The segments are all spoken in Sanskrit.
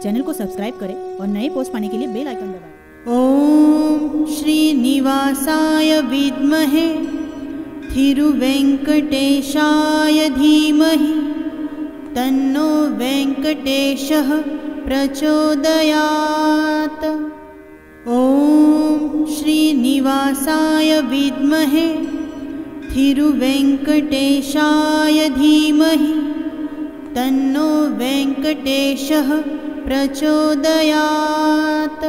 चैनल को सब्सक्राइब करें और नए पोस्ट पाने के लिए बेल आइकन दबाएं। ओम श्रीनिवासाय विद्महे थिरुवेंकटेशाय धीमहि तन्नो वेंकटेशः प्रचोदयात्। ओम श्रीनिवासाय विद्महे थिरुवेंकटेशाय धीमहि तन्नो वेंकटेशः प्रचोदयात्।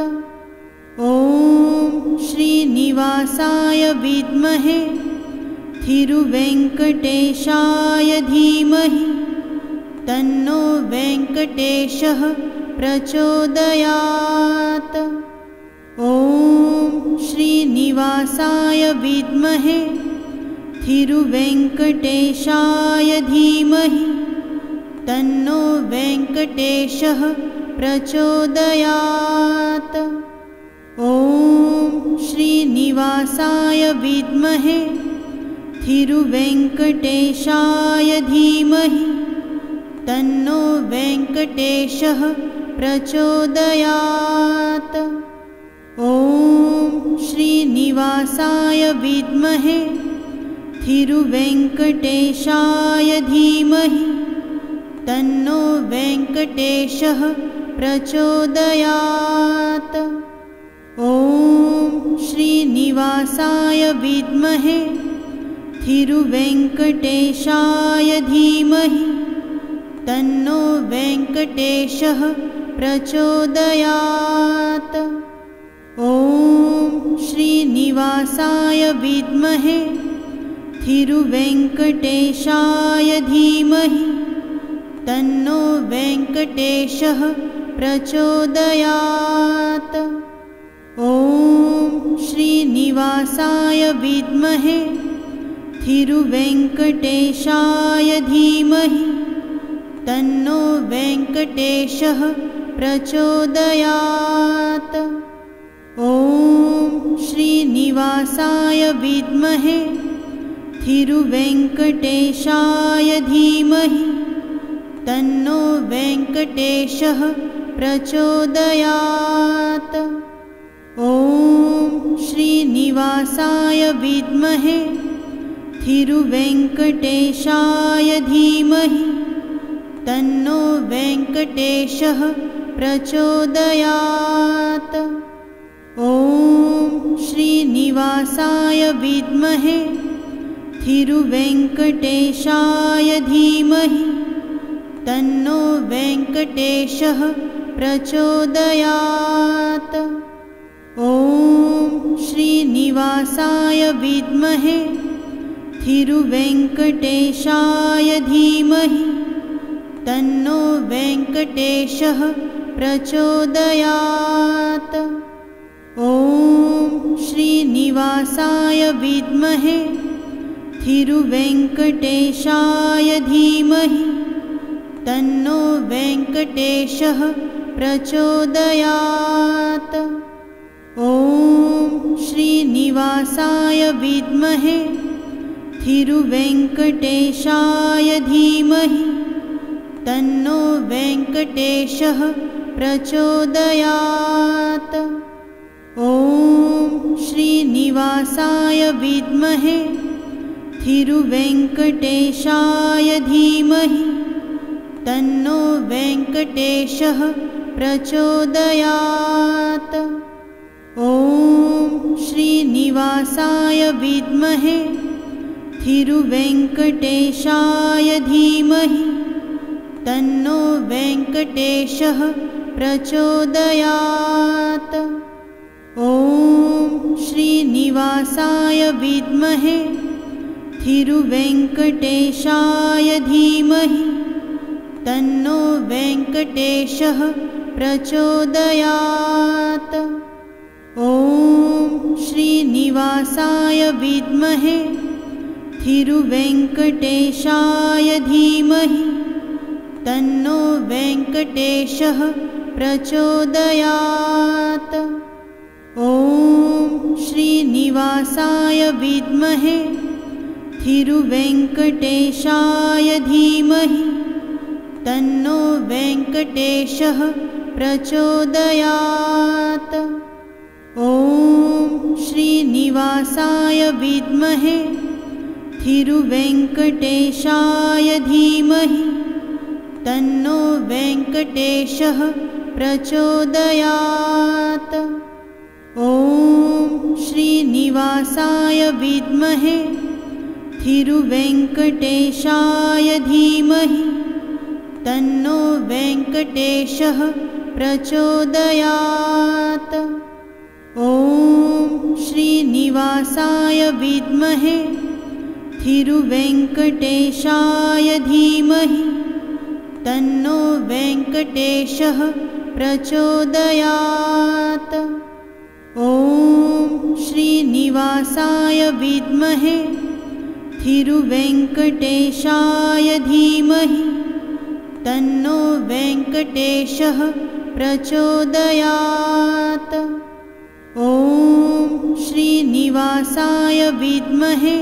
ओम श्रीनिवासाय विद्महे थिरुवेंकटेशाय धीमहि तन्नो वेंकटेशः प्रचोदयात्। ओम श्रीनिवासाय विद्महे थिरुवेंकटेशाय धीमहि तन्नो वेंकटेशः प्रचोदयात्। ओम श्रीनिवासाय विद्महे थिरुवेंकटेशाय धीमहि तन्नो वेंकटेशः प्रचोदयात्। ओम श्रीनिवासाय विद्महे थिरुवेंकटेशाय धीमहि तन्नो वेंकटेशः प्रचोदयात्। ओम श्रीनिवासाय विद्महे थिरुवेंकटेशाय धीमहि तन्नो वेंकटेशः प्रचोदयात्। ओम श्रीनिवासाय विद्महे थिरुवेंकटेशाय धीमहि तन्नो वेंकटेशः प्रचोदयात्। ओम श्रीनिवासाय विद्महे थिरुवेंकटेशाय धीमहि तन्नो वेंकटेशः प्रचोदयात्। ओम श्रीनिवासाय विद्महे थिरुवेंकटेशाय धीमहि तन्नो वेंकटेशः प्रचोदयात्। ओम श्रीनिवासाय विद्महे थिरुवेंकटेशाय धीमहि तन्नो वेंकटेशः प्रचोदयात्। ओम श्रीनिवासाय विद्महे थिरुवेंकटेशाय धीमहि तन्नो वेंकटेशः प्रचोदयात्। ओम श्रीनिवासाय विद्महे थिरुवेंकटेशाय धीमहि तन्नो वेंकटेशः प्रचोदयात्। ओम श्रीनिवासाय विद्महे थिरुवेंकटेशाय धीमहि तन्नो वेंकटेशः प्रचोदयात्। ओम श्रीनिवासाय विद्महे थिरुवेंकटेशाय धीमहि तन्नो वेंकटेशः प्रचोदयात्। ओम श्रीनिवासाय विद्महे थिरुवेंकटेशाय धीमहि तन्नो वेंकटेशः प्रचोदयात्। ओम श्रीनिवासाय विद्महे थिरुवेंकटेशाय धीमहि तन्नो वेंकटेशः प्रचोदयात्। ओम श्रीनिवासाय विद्महे थिरुवेंकटेशाय धीमहि तन्नो वेंकटेशः प्रचोदयात्। ओम श्रीनिवासाय विद्महे थिरुवेंकटेशाय धीमहि तन्नो वेंकटेशः प्रचोदयात्। ओम श्रीनिवासाय विद्महे थिरुवेंकटेशाय धीमहि तन्नो वेंकटेशः प्रचोदयात्। ॐ श्रीनिवासाय विद्महे थिरुवेङ्कटेशाय धीमहि तन्नो वेङ्कटेशः प्रचोदयात्। ॐ श्रीनिवासाय विद्महे थिरुवेङ्कटेशाय धीमहि तन्नो वेङ्कटेशः प्रचोदयात्। ॐ श्रीनिवासाय विद्महे थिरुवेङ्कटेशाय धीमहि तन्नो वेङ्कटेशः प्रचोदयात्। ॐ श्रीनिवासाय विद्महे थिरुवेङ्कटेशाय धीमहि तन्नो वेङ्कटेशः प्रचोदयात्। ॐ श्रीनिवासाय विद्महे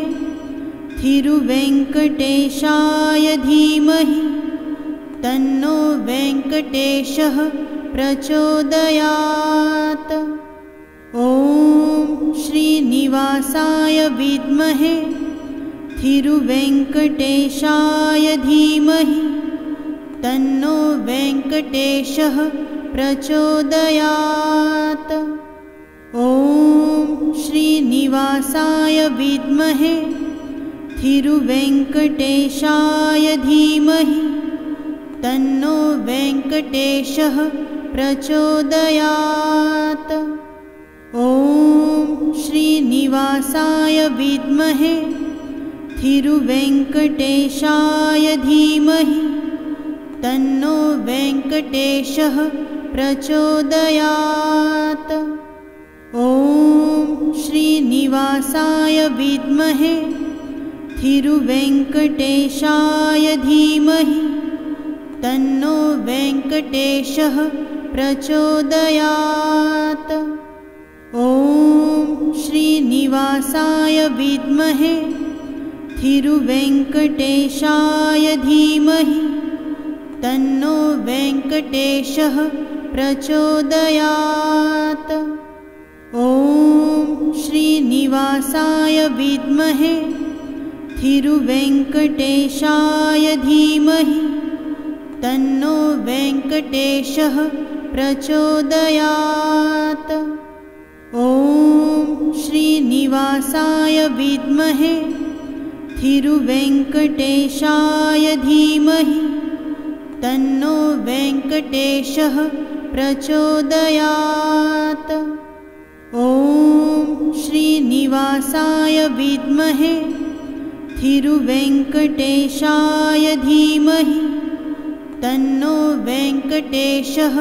थिरुवेङ्कटेशाय धीमहि तन्नो वेङ्कटेशः प्रचोदयात्। ॐ श्रीनिवासाय विद्महे थिरुवेङ्कटेशाय धीमहि तन्नो वेङ्कटेशः प्रचोदयात्। ॐ श्रीनिवासाय विद्महे थिरुवेङ्कटेशाय धीमहि तन्नो वेङ्कटेशः प्रचोदयात्। ॐ श्रीनिवासाय विद्महे थिरुवेङ्कटेशाय धीमहि तन्नो वेङ्कटेशः प्रचोदयात्। ॐ श्रीनिवासाय विद्महे थिरुवेङ्कटेशाय धीमहि तन्नो वेङ्कटेशः प्रचोदयात्। ॐ श्रीनिवासाय विद्महे थिरुवेङ्कटेशाय धीमहि तन्नो वेङ्कटेशः प्रचोदयात्। ॐ श्रीनिवासाय विद्महे थिरुवेङ्कटेशाय धीमहि तन्नो वेङ्कटेशः प्रचोदयात्। ॐ श्रीनिवासाय विद्महे थिरुवेङ्कटेशाय धीमहि तन्नो वेङ्कटेशः प्रचोदयात्। ॐ श्रीनिवासाय विद्महे थिरुवेङ्कटेशाय धीमहि तन्नो वेङ्कटेशः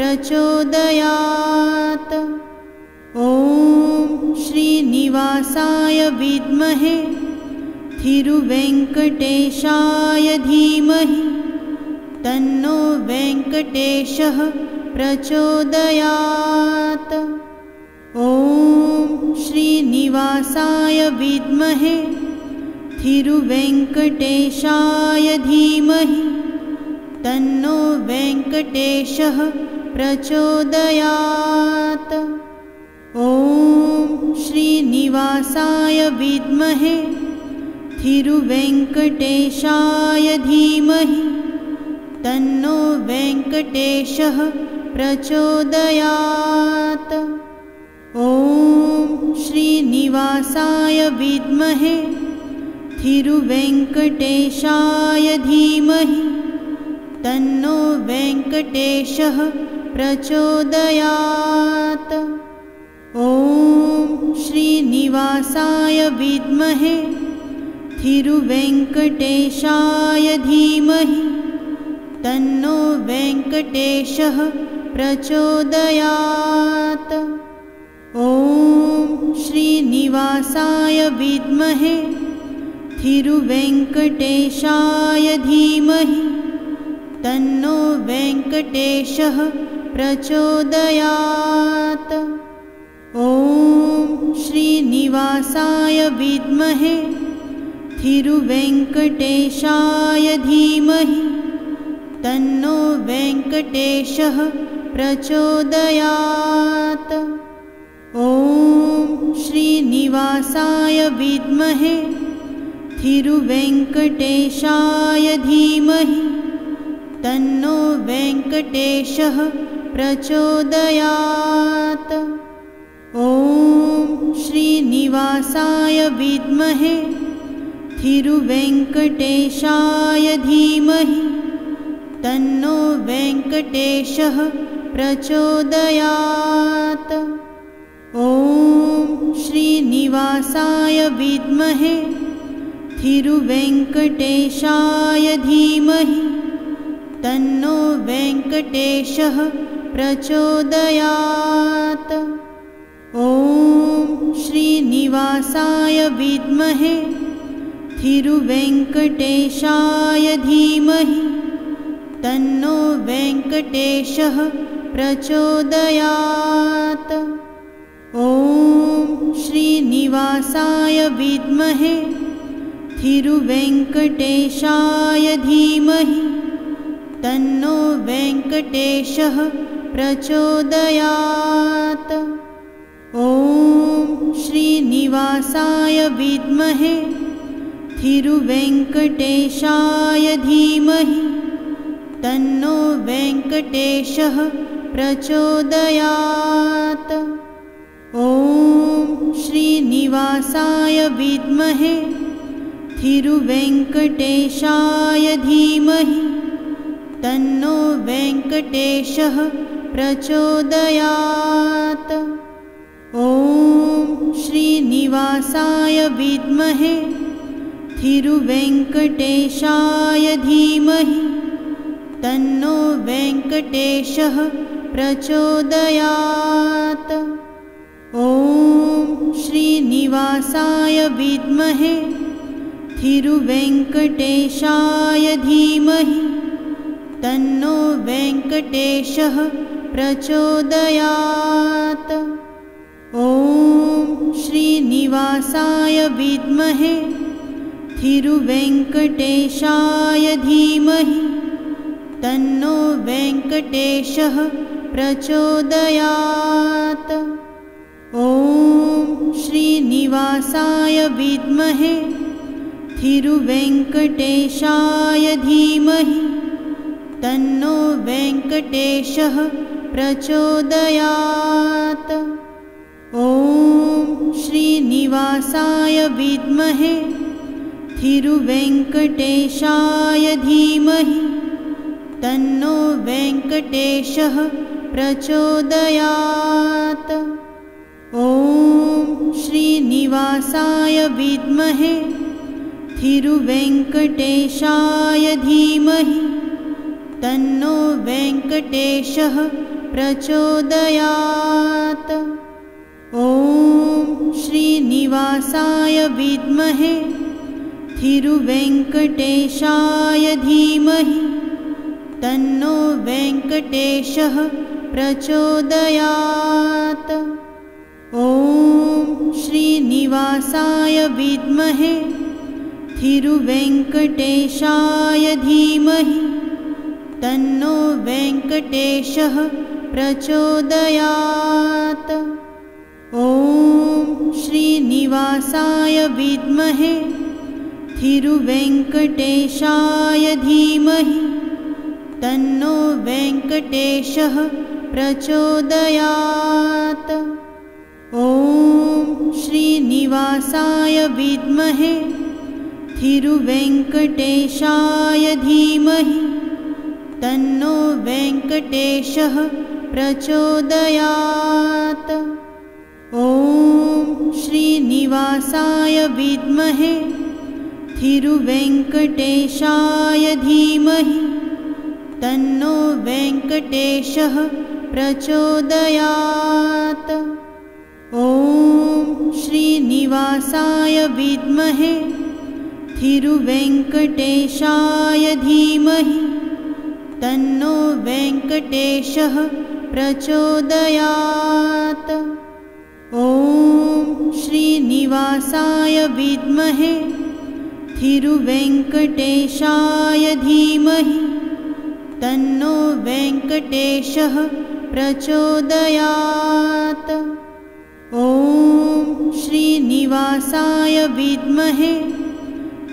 प्रचोदयात्। ॐ श्रीनिवासाय विद्महे थिरुवेङ्कटेशाय धीमहि तन्नो वेङ्कटेशः प्रचोदयात्। ॐ श्रीनिवासाय विद्महे थिरुवेङ्कटेशाय धीमहि तन्नो वेङ्कटेशः प्रचोदयात्। ॐ श्रीनिवासाय विद्महे थिरुवेङ्कटेशाय धीमहि तन्नो वेङ्कटेशः प्रचोदयात्। ॐ श्रीनिवासाय विद्महे थिरुवेङ्कटेशाय धीमहि तन्नो वेङ्कटेशः प्रचोदयात्। ॐ श्रीनिवासाय विद्महे थिरुवेङ्कटेशाय धीमहि तन्नो वेङ्कटेशः प्रचोदयात्। ॐ श्रीनिवासाय विद्महे थिरुवेङ्कटेशाय धीमहि तन्नो वेङ्कटेशः प्रचोदयात्। ॐ श्रीनिवासाय विद्महे थिरुवेङ्कटेशाय धीमहि तन्नो वेङ्कटेशः प्रचोदयात्। ॐ श्रीनिवासाय विद्महे थिरुवेङ्कटेशाय धीमहि तन्नो वेङ्कटेशः प्रचोदयात्। ॐ श्रीनिवासाय विद्महे थिरुवेङ्कटेशाय धीमहि तन्नो वेङ्कटेशः प्रचोदयात्। ॐ श्रीनिवासाय विद्महे थिरुवेङ्कटेशाय धीमहि तन्नो वेङ्कटेशः प्रचोदयात्। ॐ श्रीनिवासाय विद्महे थिरुवेङ्कटेशाय धीमहि तन्नो वेङ्कटेशः प्रचोदयात्। ॐ श्रीनिवासाय विद्महे थिरुवेङ्कटेशाय धीमहि तन्नो वेङ्कटेशः प्रचोदयात्। ॐ श्रीनिवासाय विद्महे थिरुवेङ्कटेशाय धीमहि तन्नो वेङ्कटेशः प्रचोदयात्। ॐ श्रीनिवासाय विद्महे थिरुवेङ्कटेशाय धीमहि तन्नो वेङ्कटेशः प्रचोदयात्। ॐ श्रीनिवासाय विद्महे थिरुवेङ्कटेशाय धीमहि तन्नो वेङ्कटेशः प्रचोदयात्। ॐ श्रीनिवासाय विद्महे थिरुवेङ्कटेशाय धीमहि तन्नो वेङ्कटेशः प्रचोदयात्। ॐ श्रीनिवासाय विद्महे थिरुवेङ्कटेशाय धीमहि तन्नो वेङ्कटेशः प्रचोदयात्। ॐ श्रीनिवासाय विद्महे थिरुवेङ्कटेशाय धीमहि तन्नो वेङ्कटेशः प्रचोदयात्। ॐ श्रीनिवासाय विद्महे थिरुवेङ्कटेशाय धीमहि तन्नो वेङ्कटेशः प्रचोदयात्। ॐ श्रीनिवासाय विद्महे थिरुवेङ्कटेशाय धीमहि तन्नो वेङ्कटेशः प्रचोदयात्। ॐ श्रीनिवासाय विद्महे थिरुवेङ्कटेशाय धीमहि तन्नो वेङ्कटेशः प्रचोदयात्। ॐ श्रीनिवासाय विद्महे थिरुवेङ्कटेशाय धीमहि तन्नो वेङ्कटेशः प्रचोदयात्। ॐ श्रीनिवासाय विद्महे थिरुवेङ्कटेशाय धीमहि तन्नो वेङ्कटेशः प्रचोदयात्। ॐ श्रीनिवासाय विद्महे थिरुवेङ्कटेशाय धीमहि तन्नो वेङ्कटेशः प्रचोदयात्। ॐ श्रीनिवासाय विद्महे थिरुवेङ्कटेशाय धीमहि तन्नो वेङ्कटेशः प्रचोदयात्। ॐ श्रीनिवासाय विद्महे थिरुवेङ्कटेशाय धीमहि तन्नो वेङ्कटेशः प्रचोदयात्। ॐ श्रीनिवासाय विद्महे थिरुवेङ्कटेशाय धीमहि तन्नो वेङ्कटेशः प्रचोदयात्। ॐ श्रीनिवासाय विद्महे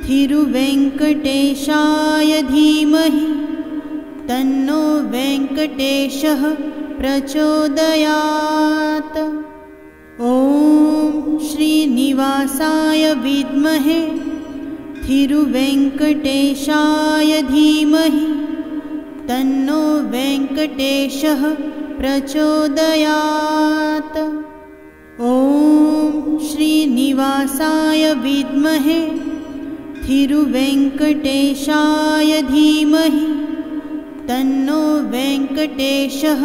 थिरुवेङ्कटेशाय धीमहि तन्नो वेङ्कटेशः प्रचोदयात्। ॐ श्रीनिवासाय विद्महे थिरुवेङ्कटेशाय धीमहि तन्नो वेङ्कटेशः प्रचोदयात्। ॐ श्रीनिवासाय विद्महे थिरुवेङ्कटेशाय धीमहि तन्नो वेङ्कटेशः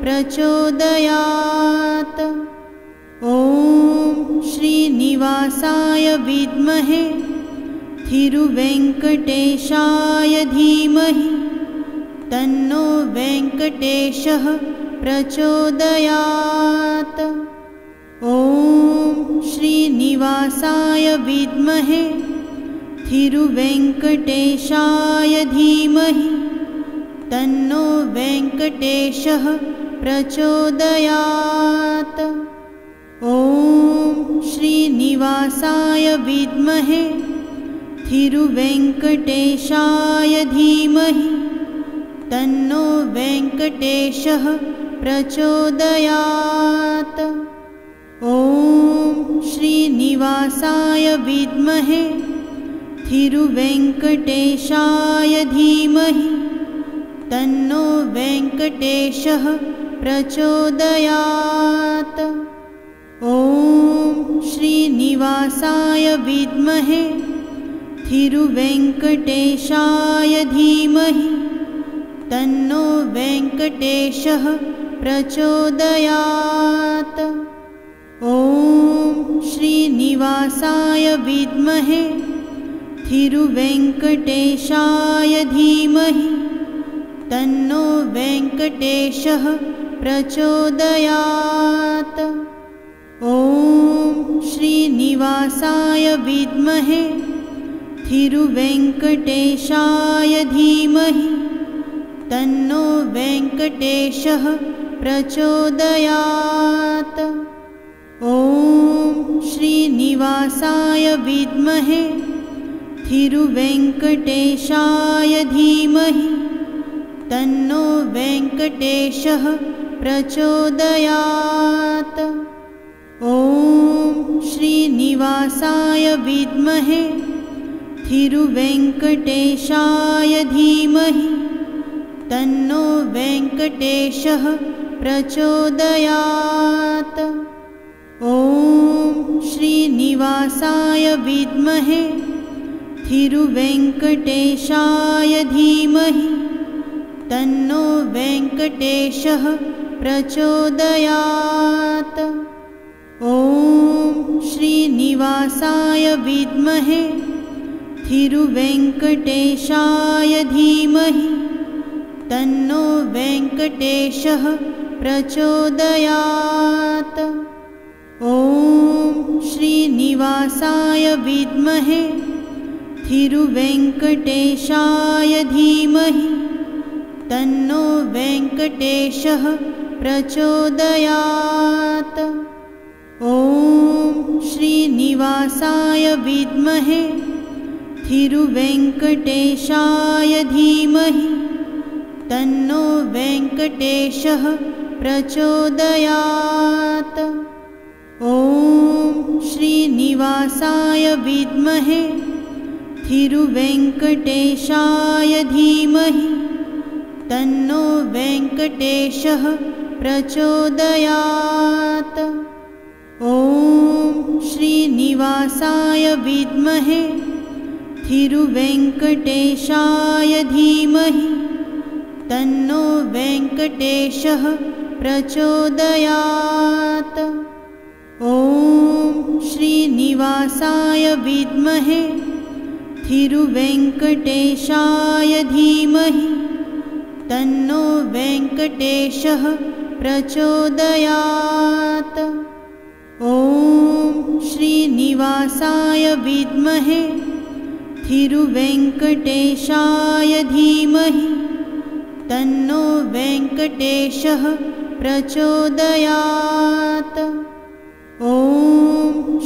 प्रचोदयात्। ॐ श्रीनिवासाय विद्महे थिरुवेङ्कटेशाय धीमहि तन्नो वेङ्कटेशः प्रचोदयात्। ॐ श्रीनिवासाय विद्महे थिरुवेङ्कटेशाय धीमहि तन्नो वेङ्कटेशः प्रचोदयात्। ॐ श्रीनिवासाय विद्महे थिरुवेङ्कटेशाय धीमहि तन्नो वेङ्कटेशः प्रचोदयात्। ॐ श्रीनिवासाय विद्महे थिरुवेङ्कटेशाय धीमहि तन्नो वेङ्कटेशः प्रचोदयात्। ॐ श्रीनिवासाय विद्महे थिरुवेङ्कटेशाय धीमहि तन्नो वेङ्कटेशः प्रचोदयात्। ॐ श्रीनिवासाय विद्महे थिरुवेङ्कटेशाय धीमहि तन्नो वेङ्कटेशः प्रचोदयात्। ॐ श्रीनिवासाय विद्महे थिरुवेङ्कटेशाय धीमहि तन्नो वेङ्कटेशः प्रचोदयात्। ॐ श्रीनिवासाय विद्महे थिरुवेङ्कटेशाय धीमहि तन्नो वेङ्कटेशः प्रचोदयात्। ॐ श्रीनिवासाय विद्महे थिरुवेङ्कटेशाय धीमहि तन्नो वेङ्कटेशः प्रचोदयात्। ॐ श्रीनिवासाय विद्महे थिरुवेङ्कटेशाय धीमहि तन्नो वेङ्कटेशः प्रचोदयात्। ॐ श्रीनिवासाय विद्महे थिरुवेङ्कटेशाय धीमहि तन्नो वेङ्कटेशः प्रचोदयात्। ॐ श्रीनिवासाय विद्महे थिरुवेङ्कटेशाय धीमहि तन्नो वेङ्कटेशः प्रचोदयात्। ॐ श्रीनिवासाय विद्महे थिरुवेङ्कटेशाय धीमहि तन्नो वेङ्कटेशः प्रचोदयात्। ॐ श्रीनिवासाय विद्महे थिरुवेङ्कटेशाय धीमहि तन्नो वेङ्कटेशः प्रचोदयात्। ॐ श्रीनिवासाय विद्महे थिरुवेङ्कटेशाय धीमहि तन्नो वेङ्कटेशः प्रचोदयात्। ॐ श्रीनिवासाय विद्महे थिरुवेङ्कटेशाय धीमहि तन्नो वेङ्कटेशः प्रचोदयात्। ॐ श्रीनिवासाय विद्महे थिरुवेङ्कटेशाय धीमहि तन्नो वेङ्कटेशः प्रचोदयात्। ॐ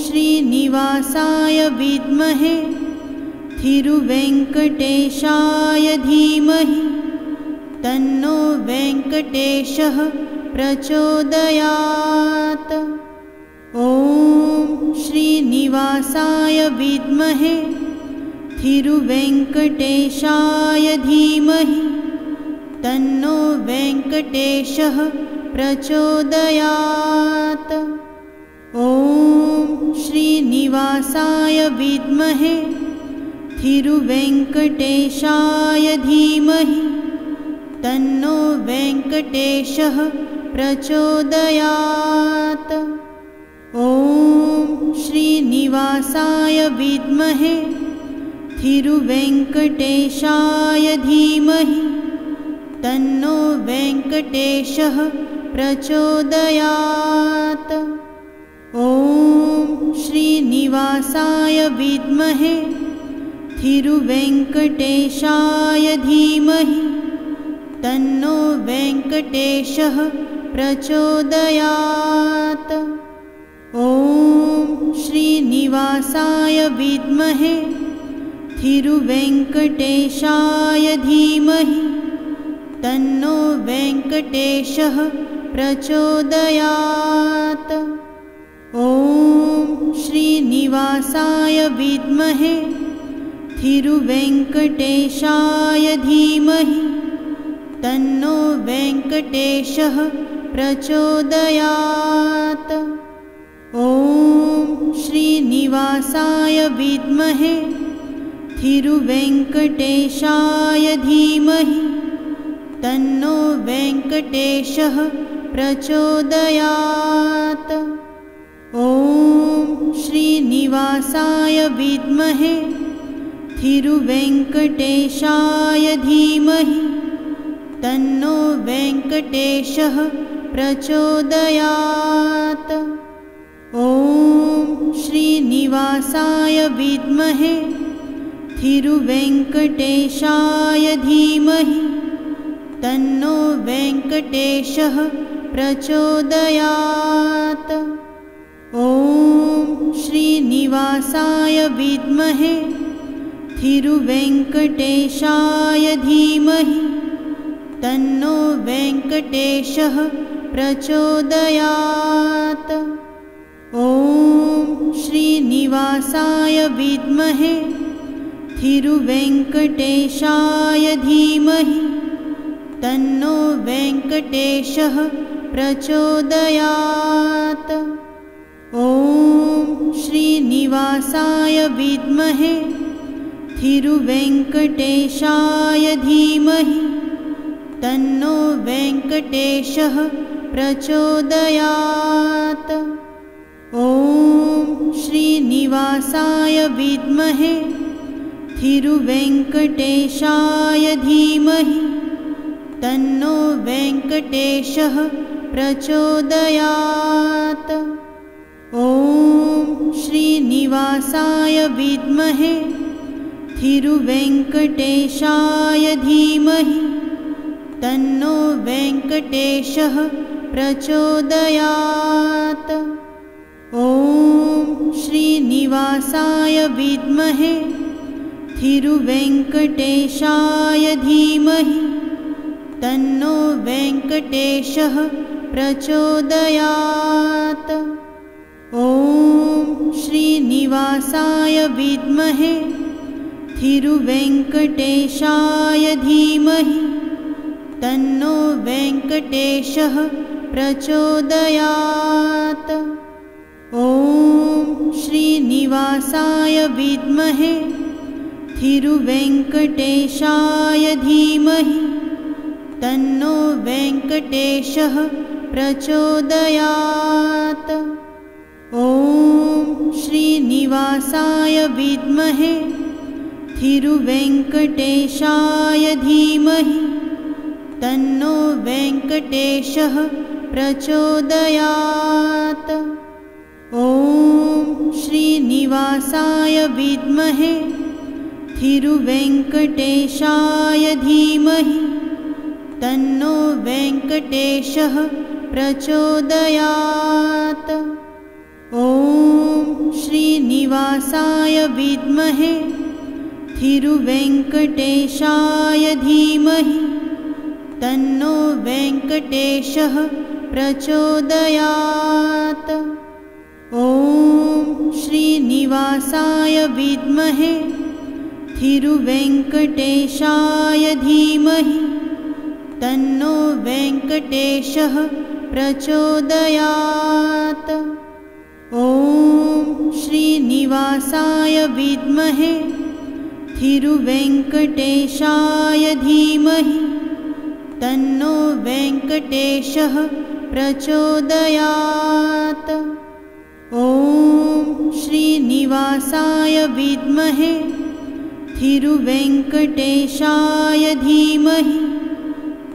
श्रीनिवासाय विद्महे थिरुवेङ्कटेशाय धीमहि तन्नो वेङ्कटेशः प्रचोदयात्। ॐ श्रीनिवासाय विद्महे थिरुवेङ्कटेशाय धीमहि तन्नो वेङ्कटेशः प्रचोदयात्। ॐ श्रीनिवासाय विद्महे थिरुवेङ्कटेशाय धीमहि तन्नो वेङ्कटेशः प्रचोदयात्। ॐ श्रीनिवासाय विद्महे थिरुवेङ्कटेशाय धीमहि तन्नो वेङ्कटेशः प्रचोदयात्। ॐ श्रीनिवासाय विद्महे थिरुवेङ्कटेशाय धीमहि तन्नो वेङ्कटेशः प्रचोदयात्। ॐ श्रीनिवासाय विद्महे थिरुवेङ्कटेशाय धीमहि तन्नो वेङ्कटेशः प्रचोदयात्। ॐ श्रीनिवासाय विद्महे थिरुवेङ्कटेशाय धीमहि तन्नो वेङ्कटेशः प्रचोदयात्। ॐ श्रीनिवासाय विद्महे थिरुवेङ्कटेशाय धीमहि तन्नो वेङ्कटेशः प्रचोदयात्। ॐ श्रीनिवासाय विद्महे थिरुवेङ्कटेशाय धीमहि तन्नो वेङ्कटेशः प्रचोदयात्। ॐ श्रीनिवासाय विद्महे थिरुवेङ्कटेशाय धीमहि तन्नो वेङ्कटेशः प्रचोदयात्। ॐ श्रीनिवासाय विद्महे थिरुवेङ्कटेशाय धीमहि तन्नो वेङ्कटेशः प्रचोदयात्। ॐ श्रीनिवासाय विद्महे थिरुवेङ्कटेशाय धीमहि तन्नो वेङ्कटेशः प्रचोदयात्। ॐ श्रीनिवासाय विद्महे थिरुवेङ्कटेशाय धीमहि तन्नो वेङ्कटेशः प्रचोदयात्। ॐ श्रीनिवासाय विद्महे थिरुवेङ्कटेशाय धीमहि तन्नो वेङ्कटेशः प्रचोदयात्। ॐ श्रीनिवासाय विद्महे थिरुवेङ्कटेशाय धीमहि तन्नो वेङ्कटेशः प्रचोदयात्। ॐ श्रीनिवासाय विद्महे थिरुवेङ्कटेशाय धीमहि तन्नो वेङ्कटेशः प्रचोदयात्। ॐ श्रीनिवासाय विद्महे थिरुवेङ्कटेशाय धीमहि तन्नो वेङ्कटेशः प्रचोदयात्। ॐ श्रीनिवासाय विद्महे थिरुवेङ्कटेशाय धीमहि तन्नो वेङ्कटेशः प्रचोदयात्। ॐ श्रीनिवासाय विद्महे थिरुवेङ्कटेशाय धीमहि तन्नो वेङ्कटेशः प्रचोदयात्। ॐ श्रीनिवासाय विद्महे थिरुवेङ्कटेशाय धीमहि तन्नो वेङ्कटेशः प्रचोदयात्। ॐ श्रीनिवासाय विद्महे थिरुवेङ्कटेशाय धीमहि तन्नो वेङ्कटेशः प्रचोदयात्। ॐ श्रीनिवासाय विद्महे थिरुवेङ्कटेशाय धीमहि तन्नो वेङ्कटेशः प्रचोदयात्। ॐ श्रीनिवासाय विद्महे थिरुवेङ्कटेशाय धीमहि तन्नो वेङ्कटेशः प्रचोदयात्। ॐ श्रीनिवासाय विद्महे थिरुवेङ्कटेशाय धीमहि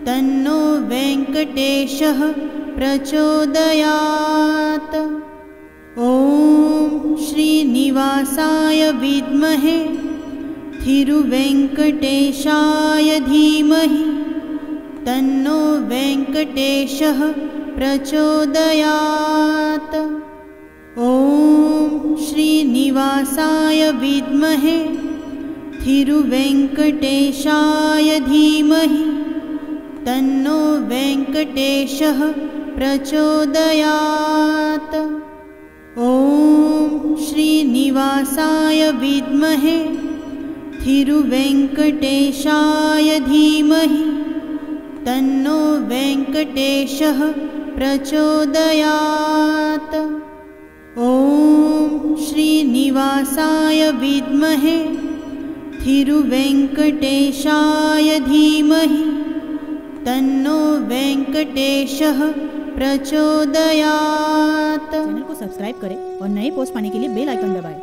तन्नो वेङ्कटेशः प्रचोदयात्। ॐ श्रीनिवासाय विद्महे थिरुवेङ्कटेशाय धीमहि तन्नो वेङ्कटेशः प्रचोदयात्। ॐ श्रीनिवासाय विद्महे थिरुवेङ्कटेशाय धीमहि तन्नो वेङ्कटेशः प्रचोदयात्। ॐ श्रीनिवासाय विद्महे थिरुवेङ्कटेशाय धीमहि तन्नो वेङ्कटेशः प्रचोदयात्। ॐ श्रीनिवासाय विद्महे थिरुवेङ्कटेशाय धीमहि तन्नो वेङ्कटेशः प्रचोदयात्। चैनल को सब्सक्राइब करें और नए पोस्ट पाने के लिए बेल आइकन दबाएं।